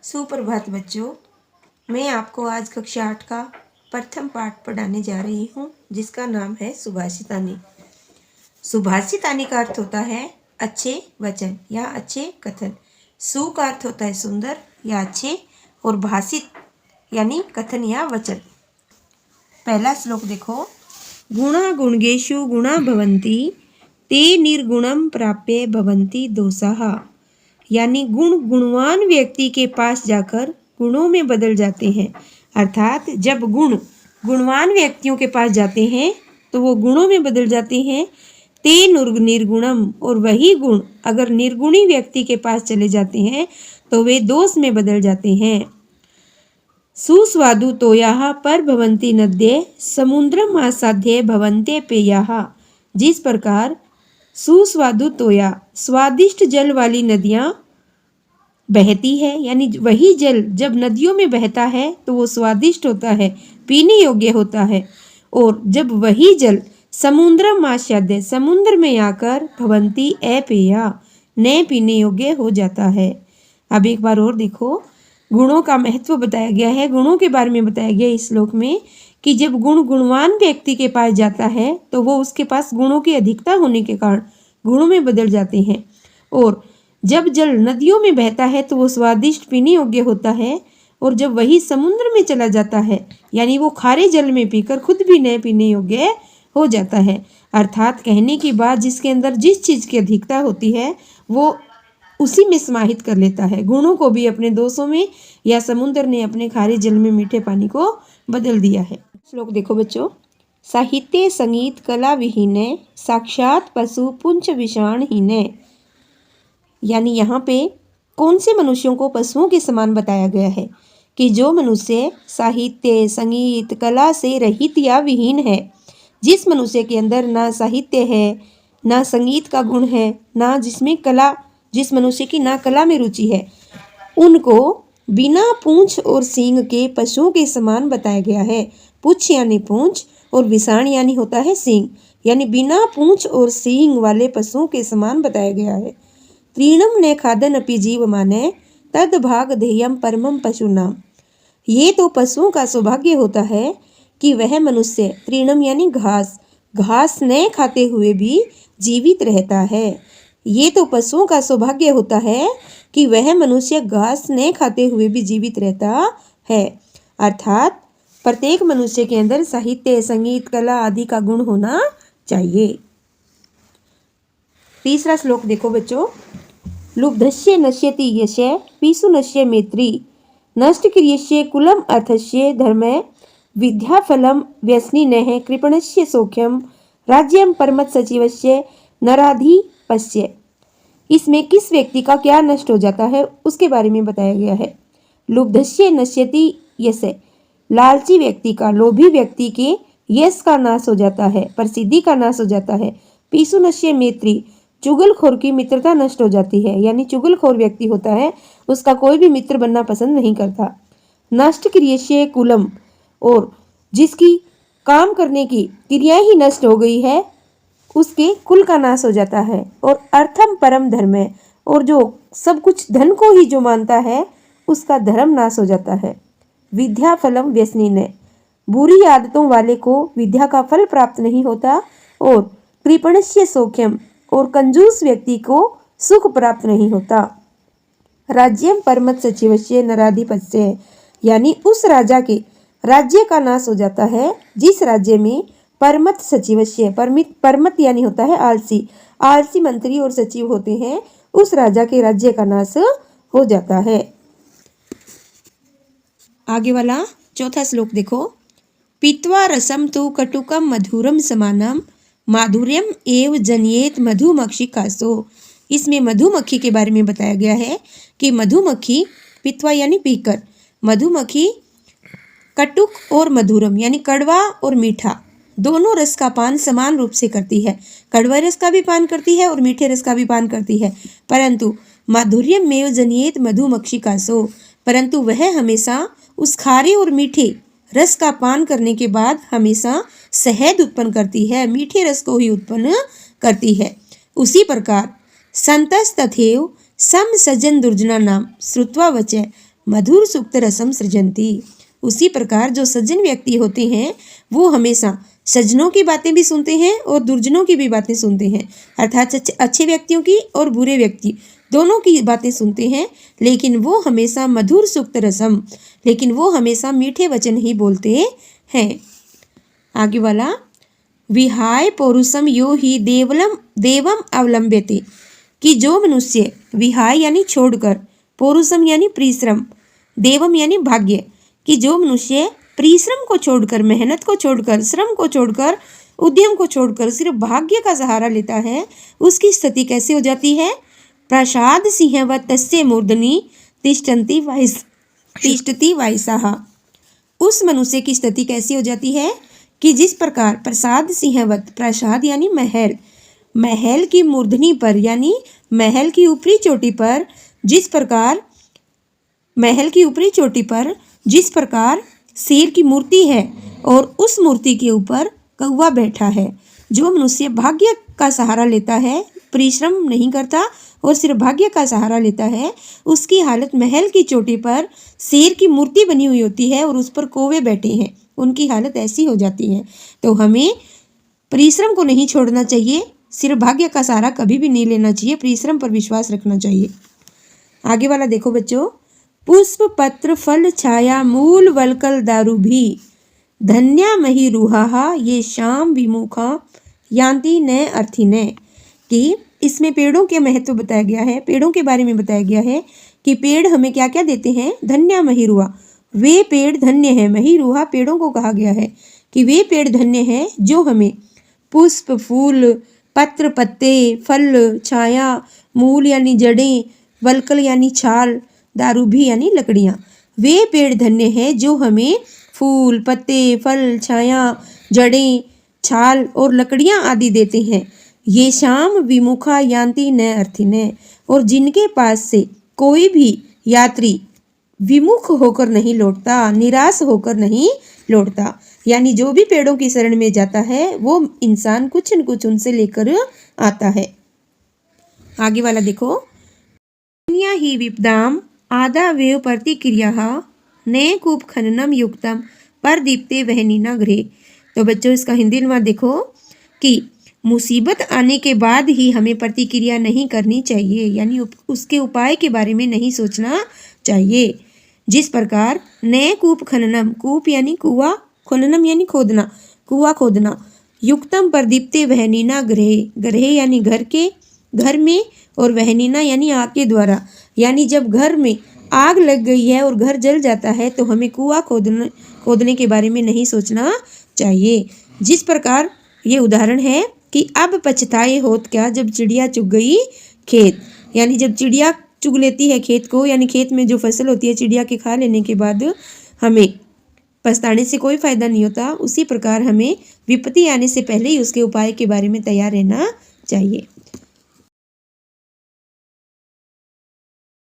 सुप्रभात बच्चों, मैं आपको आज कक्षा 8 का प्रथम पाठ पढ़ाने जा रही हूँ, जिसका नाम है सुभाषितानी। सुभाषितानी का अर्थ होता है अच्छे वचन या अच्छे कथन। सु का अर्थ होता है सुंदर या अच्छे, और भाषित यानी कथन या वचन। पहला श्लोक देखो। गुणा गुणगेषु गुणा भवन्ति ते निर्गुणम प्राप्य भवन्ति दोषाः। यानी गुण गुणवान व्यक्ति के पास जाकर गुणों में बदल जाते हैं। अर्थात जब गुण गुणवान व्यक्तियों के पास जाते हैं तो वो गुणों में बदल जाते हैं। ते निर्गुणम, और वही गुण अगर निर्गुणी व्यक्ति के पास चले जाते हैं तो वे दोष में बदल जाते हैं। सुस्वादु तोयाः पर भवन्ति नद्ये समुद्रम आसाध्य भवन्ते पेयाः। जिस प्रकार सुस्वादु तोया स्वादिष्ट जल वाली नदियाँ बहती है, यानी वही जल जब नदियों में बहता है तो वो स्वादिष्ट होता है, पीने योग्य होता है। और जब वही जल समुद्रम आस्याद्य समुद्र में आकर भवन्ति अपेया न पीने योग्य हो जाता है। अब एक बार और देखो, गुणों का महत्व बताया गया है। गुणों के बारे में बताया गया इस श्लोक में कि जब गुण गुणवान व्यक्ति के पास जाता है तो वो उसके पास गुणों की अधिकता होने के कारण गुणों में बदल जाते हैं। और जब जल नदियों में बहता है तो वो स्वादिष्ट पीने योग्य होता है। और जब वही समुद्र में चला जाता है, यानी वो खारे जल में पीकर खुद भी न पीने योग्य हो जाता है। अर्थात कहने की बात, जिसके अंदर जिस चीज़ की अधिकता होती है वो उसी में समाहित कर लेता है। गुणों को भी अपने दोषों में, या समुद्र ने अपने खारे जल में मीठे पानी को बदल दिया है। श्लोक देखो बच्चों। साहित्य संगीत कला विहीने साक्षात पशु पुंछ विषाणहीने। यानी यहाँ पे कौन से मनुष्यों को पशुओं के समान बताया गया है कि जो मनुष्य साहित्य संगीत कला से रहित या विहीन है। जिस मनुष्य के अंदर ना साहित्य है, ना संगीत का गुण है, ना जिसमें कला, जिस मनुष्य की ना कला में रुचि है, उनको बिना पूंछ और सींग के पशुओं के समान बताया गया है। पुच्छ यानी पूंछ और विषाण यानी होता है सींग, यानी बिना पूंछ और सींग वाले पशुओं के समान बताया गया है। त्रीणम ने खादन अपि जीव माने तद भाग ध्येयम परमम पशुनाम। ये तो पशुओं का सौभाग्य होता है कि वह मनुष्य त्रीणम यानी घास, घास न खाते हुए भी जीवित रहता है। ये तो पशुओं का सौभाग्य होता है कि वह मनुष्य घास न खाते हुए भी जीवित रहता है। अर्थात प्रत्येक मनुष्य के अंदर साहित्य संगीत कला आदि का गुण होना चाहिए। तीसरा श्लोक देखो बच्चों। लुब्धस्य नश्यति यशः पीसु नश्य मैत्री नष्ट क्रियस्य कुलम अर्थस्य धर्मे विद्याफलम व्यसनिनः कृपणस्य सौख्यम राज्यम परमत सचिवस्य नराधिपस्य। इसमें किस व्यक्ति का क्या नष्ट हो जाता है उसके बारे में बताया गया है। लुब्धस्य नश्यति यशः, लालची व्यक्ति का, लोभी व्यक्ति के यश का नाश हो जाता है, प्रसिद्धि का नाश हो जाता है। पीसु नश्य मैत्री, चुगलखोर की मित्रता नष्ट हो जाती है, यानी चुगलखोर व्यक्ति होता है उसका कोई भी मित्र बनना पसंद नहीं करता। नष्ट क्रियस्य कुलम, और जिसकी काम करने की क्रिया ही नष्ट हो गई है उसके कुल का नाश हो जाता है। और अर्थम परम धर्म है, और जो सब कुछ धन को ही जो मानता है उसका धर्म नाश हो जाता है। विद्या फलम व्यसनिन, बुरी आदतों वाले को विद्या का फल प्राप्त नहीं होता। और कृपणस्य सौख्यम, और कंजूस व्यक्ति को सुख प्राप्त नहीं होता। राज्यम परमत सचिवस्य नराधिपस्य, यानी उस राजा के राज्य का नाश हो जाता है जिस राज्य में परमत सचिवस्य, परमत यानी होता है आलसी, आलसी मंत्री और सचिव होते हैं, उस राजा के राज्य का नाश हो जाता है। आगे वाला चौथा श्लोक देखो। पीत्वा रसम तु कटुकम मधुरम समानम माधुर्यम एव जनियेत मधुमक्षिकासो। इसमें मधुमक्खी के बारे में बताया गया है कि मधुमक्खी पीत्वा यानी पीकर, मधुमक्खी कटुक और मधुरम यानी कड़वा और मीठा दोनों रस का पान समान रूप से करती है। कड़वा रस का भी पान करती है और मीठे रस का भी पान करती है, परंतु माधुर्यम मेव जनियेत मधुमक्षिकासो, परंतु वह हमेशा उस खारे और मीठे रस का पान करने के बाद हमेशा शहद उत्पन्न करती है, मीठे रस को ही उत्पन्न करती है। उसी प्रकार संतस्तथैव सम सज्जन दुर्जना नाम श्रुत्वा वचः मधुर सुक्त रसम सृजन्ति। उसी प्रकार जो सज्जन व्यक्ति होते हैं वो हमेशा सज्जनों की बातें भी सुनते हैं और दुर्जनों की भी बातें सुनते हैं, अर्थात अच्छे व्यक्तियों की और बुरे व्यक्ति दोनों की बातें सुनते हैं, लेकिन वो हमेशा मधुर सुक्त रसम, लेकिन वो हमेशा मीठे वचन ही बोलते हैं। आगे वाला, विहाय पौरुषम यो ही देवम अवलंब्यते, कि जो मनुष्य विहाय यानी छोड़कर, पौरुषम यानी परिश्रम, देवम यानी भाग्य, कि जो मनुष्य परिश्रम को छोड़कर, मेहनत को छोड़कर, श्रम को छोड़कर, उद्यम को छोड़कर सिर्फ भाग्य का सहारा लेता है, उसकी स्थिति कैसे हो जाती है? प्रसाद सिंहवत् तस्य मूर्धनि तिष्ठति वायसः। उस मनुष्य की स्थिति कैसी हो जाती है कि जिस प्रकार प्रसाद सिंहवत्, प्रसाद यानी महल, महल की मूर्धनि पर यानी महल की ऊपरी चोटी पर, जिस प्रकार महल की ऊपरी चोटी पर जिस प्रकार शेर की मूर्ति है और उस मूर्ति के ऊपर कौवा बैठा है, जो मनुष्य भाग्य का सहारा लेता है, परिश्रम नहीं करता और सिर्फ भाग्य का सहारा लेता है, उसकी हालत महल की चोटी पर शेर की मूर्ति बनी हुई होती है और उस पर कौवे बैठे हैं, उनकी हालत ऐसी हो जाती है। तो हमें परिश्रम को नहीं छोड़ना चाहिए, सिर्फ भाग्य का सहारा कभी भी नहीं लेना चाहिए, परिश्रम पर विश्वास रखना चाहिए। आगे वाला देखो बच्चों, पुष्प पत्र फल छाया मूल वलकल दारु भी धन्या मही रूहा ये शाम विमुखा यान्ति न अर्थी न। कि इसमें पेड़ों के महत्व बताया गया है, पेड़ों के बारे में बताया गया है कि पेड़ हमें क्या क्या देते हैं? धन्या मही रूहा, वे पेड़ धन्य है। मही रूहा पेड़ों को कहा गया है कि वे पेड़ धन्य है जो हमें पुष्प, फूल, पत्र, पत्ते, फल, छाया, मूल यानी जड़ें, वलकल यानी छाल, दारू भी यानी लकड़ियाँ, वे पेड़ धन्य है जो हमें फूल, पत्ते, फल, छाया, जड़ें, छाल और लकड़ियाँ आदि देते हैं। ये शाम विमुखा यान्ति न अर्थी न, और जिनके पास से कोई भी यात्री विमुख होकर नहीं लौटता, निराश होकर नहीं लौटता, यानी जो भी पेड़ों की शरण में जाता है वो इंसान कुछ न कुछ उनसे लेकर आता है। आगे वाला देखो, ही विपदाम आदावेव प्रतिक्रिया ने कूप खननम युक्तम पर दीप्ते वहनीना गृहे। तो बच्चों इसका हिंदी अनुवाद देखो कि मुसीबत आने के बाद ही हमें प्रतिक्रिया नहीं करनी चाहिए, यानी उसके उपाय के बारे में नहीं सोचना चाहिए। जिस प्रकार नए कूप खननम, कूप यानी कुआं, खननम यानी खोदना, कुआं खोदना, युक्तम पर दीप्ते वहनीना गृहे, गृहे यानी घर में, और वहनीना यानी आग के द्वारा, यानी जब घर में आग लग गई है और घर जल जाता है तो हमें कुआं खोदने के बारे में नहीं सोचना चाहिए। जिस प्रकार ये उदाहरण है कि अब पछताए होत क्या जब चिड़िया चुग गई खेत, यानी जब चिड़िया चुग लेती है खेत को, यानी खेत में जो फसल होती है चिड़िया के खा लेने के बाद हमें पछताने से कोई फायदा नहीं होता, उसी प्रकार हमें विपत्ति आने से पहले ही उसके उपाय के बारे में तैयार रहना चाहिए।